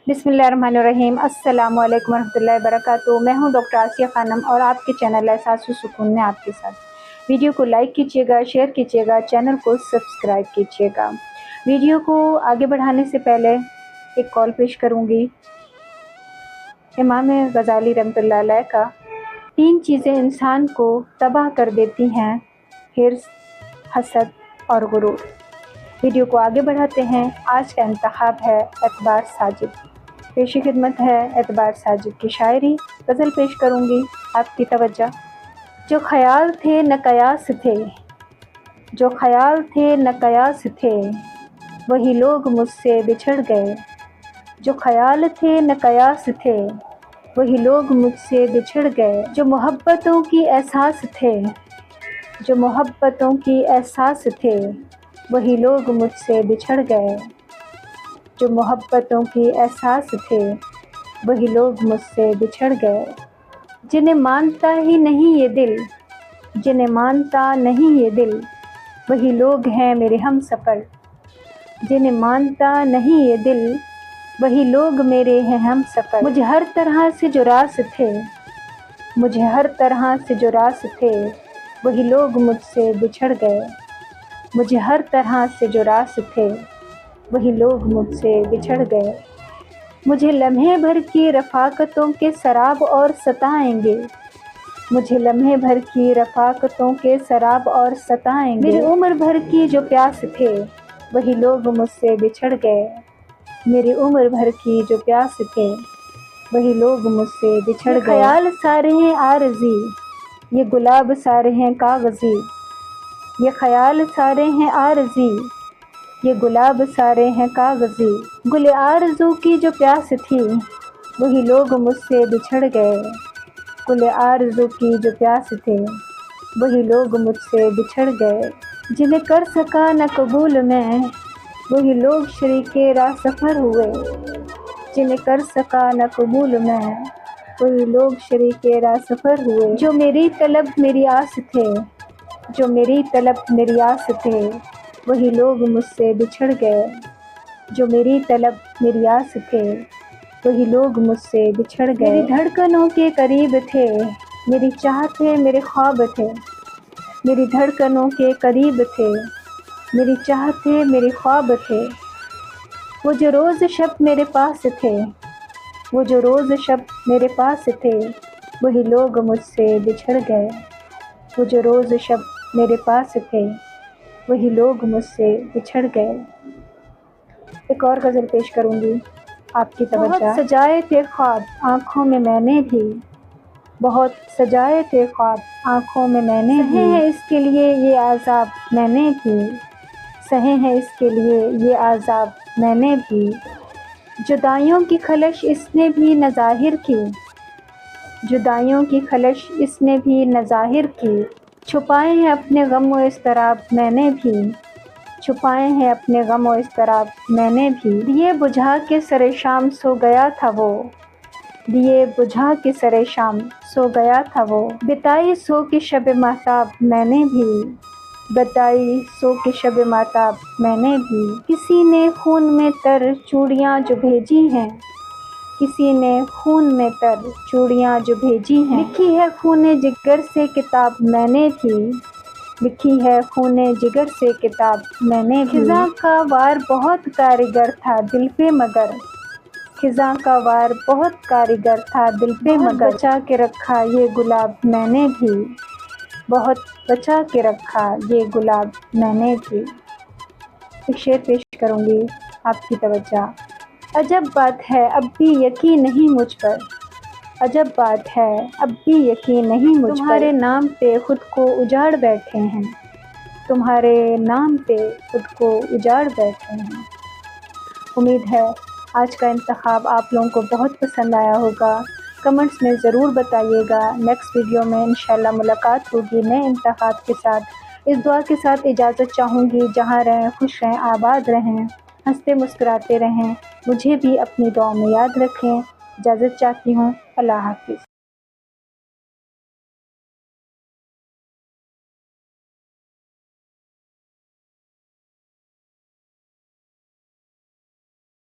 बिस्मिल्लाहिर्रहमानिर्रहीम। अस्सलामु अलैकुम वरहमतुल्लाहि वबरकातुहू। मैं हूं डॉक्टर आसिया खानम और आपके चैनल एहसास सुकून में आपके साथ। वीडियो को लाइक कीजिएगा, शेयर कीजिएगा, चैनल को सब्सक्राइब कीजिएगा। वीडियो को आगे बढ़ाने से पहले एक कॉल पेश करूंगी। इमाम गज़ाली रहमतुल्लाह अलैह का 3 चीज़ें इंसान को तबाह कर देती हैं: हिर्स, हसद और गुरूर। वीडियो को आगे बढ़ाते हैं। आज का इंतखाब है एतबार साजिद। पेशी खिदमत है एतबार साजिद की शायरी। गज़ल पेश करूंगी, आपकी तवज्जो। जो ख्याल थे न कयास थे, जो ख्याल थे न कयास थे, वही लोग मुझसे बिछड़ गए। जो ख्याल थे न कयास थे, वही लोग मुझसे बिछड़ गए। जो मोहब्बतों की एहसास थे, जो मोहब्बतों की एहसास थे, वही लोग मुझसे बिछड़ गए। जो मोहब्बतों की एहसास थे, वही लोग मुझसे बिछड़ गए। जिन्हें मानता ही नहीं ये दिल, जिन्हें मानता नहीं ये दिल, वही लोग हैं मेरे हम सफ़र। जिन्हें मानता नहीं ये दिल, वही लोग मेरे हैं हम सफ़र। मुझे हर तरह से जो रास थे, मुझे हर तरह से जो रास थे, वही लोग मुझसे बिछड़ गए। मुझे हर तरह से जो रास थे, वही लोग मुझसे बिछड़ गए। मुझे लम्हे भर की रफ़ाक़तों के शराब और सताएंगे, मुझे लम्हे भर की रफ़ाक़तों के शराब और सताएंगे। मेरी उम्र भर की जो प्यास थे, वही लोग मुझसे बिछड़ गए। मेरी उम्र भर की जो प्यास थे, वही लोग मुझसे बिछड़ गए। ख्याल सारे हैं आरज़ी, ये गुलाब सारे हैं कागज़ी। ये ख्याल सारे हैं आरज़ी, ये गुलाब सारे हैं कागज़ी। गुल आरज़ू की जो प्यास थी, वही लोग मुझसे बिछड़ गए। गुल आरज़ू की जो प्यास थे, वही लोग मुझसे बिछड़ गए। जिन्हें कर सका न कबूल मैं, वही लोग शरीके राह सफ़र हुए। जिन्हें कर सका न कबूल मैं, वही लोग शरीके राह सफ़र हुए। जो मेरी तलब मेरी आस थे, जो मेरी तलब मेरी आस थे, वही लोग मुझसे बिछड़ गए। जो मेरी तलब मेरी आस थे, वही लोग मुझसे बिछड़ गए। मेरी धड़कनों के करीब थे, मेरी चाहते मेरे ख्वाब थे। मेरी धड़कनों के करीब थे, मेरी चाहते मेरे ख्वाब थे। वो जो रोज़ शब मेरे पास थे, वो जो रोज़ शब मेरे पास थे, वही लोग मुझसे बिछड़ गए। वो जो रोज़ शब मेरे पास थे, वही लोग मुझसे बिछड़ गए। एक और गज़ल पेश करूंगी, आपकी तवज्जो। बहुत सजाए थे ख्वाब आँखों में मैंने भी, बहुत सजाए थे ख्वाब आँखों में मैंने भी। सहे हैं इसके लिए ये आज़ाब मैंने भी, सहे हैं इसके लिए ये आज़ाब मैंने भी। जुदाइयों की खलश इसने भी न ज़ाहिर की, जुदाइयों की खलश इसने भी न ज़ाहिर की। छुपाए हैं अपने गम व इज़्तिराब मैंने भी, छुपाए हैं अपने गम व इज़्तिराब मैंने भी। दिए बुझा के सरे शाम सो गया था वो, दिए बुझा के सरे शाम सो गया था वो। बिताई सो की शब महताब मैंने भी, बिताई सो की शब महताब मैंने भी। किसी ने खून में तर चूड़ियाँ जो भेजी हैं, किसी ने खून में तर चूड़ियाँ जो भेजी हैं। लिखी है खूने जिगर से किताब मैंने भी, लिखी है खूने जिगर से किताब मैंने भी। खिज़ां का वार बहुत कारीगर था दिल पे मगर, खिज़ां का वार बहुत कारीगर था दिल पे मगर। बचा के रखा ये गुलाब मैंने भी, बहुत बचा के रखा ये गुलाब मैंने भी। एक शेर पेश करूँगी, आपकी तवज्जो। अजब बात है अब भी यकीन नहीं मुझ पर, अजब बात है अब भी यकीन नहीं मुझ पर। तुम्हारे नाम पे खुद को उजाड़ बैठे हैं, तुम्हारे नाम पे खुद को उजाड़ बैठे हैं। उम्मीद है आज का इंतखाब आप लोगों को बहुत पसंद आया होगा। कमेंट्स में ज़रूर बताइएगा। नेक्स्ट वीडियो में इंशाल्लाह मुलाकात होगी नए इंतखाब के साथ। इस दुआ के साथ इजाज़त चाहूँगी, जहाँ रहें खुश रहें, आबाद रहें, हंसते मुस्कुराते रहें। मुझे भी अपनी दुआ में याद रखें। इजाज़त चाहती हूँ। अल्लाह हाफ़िज़।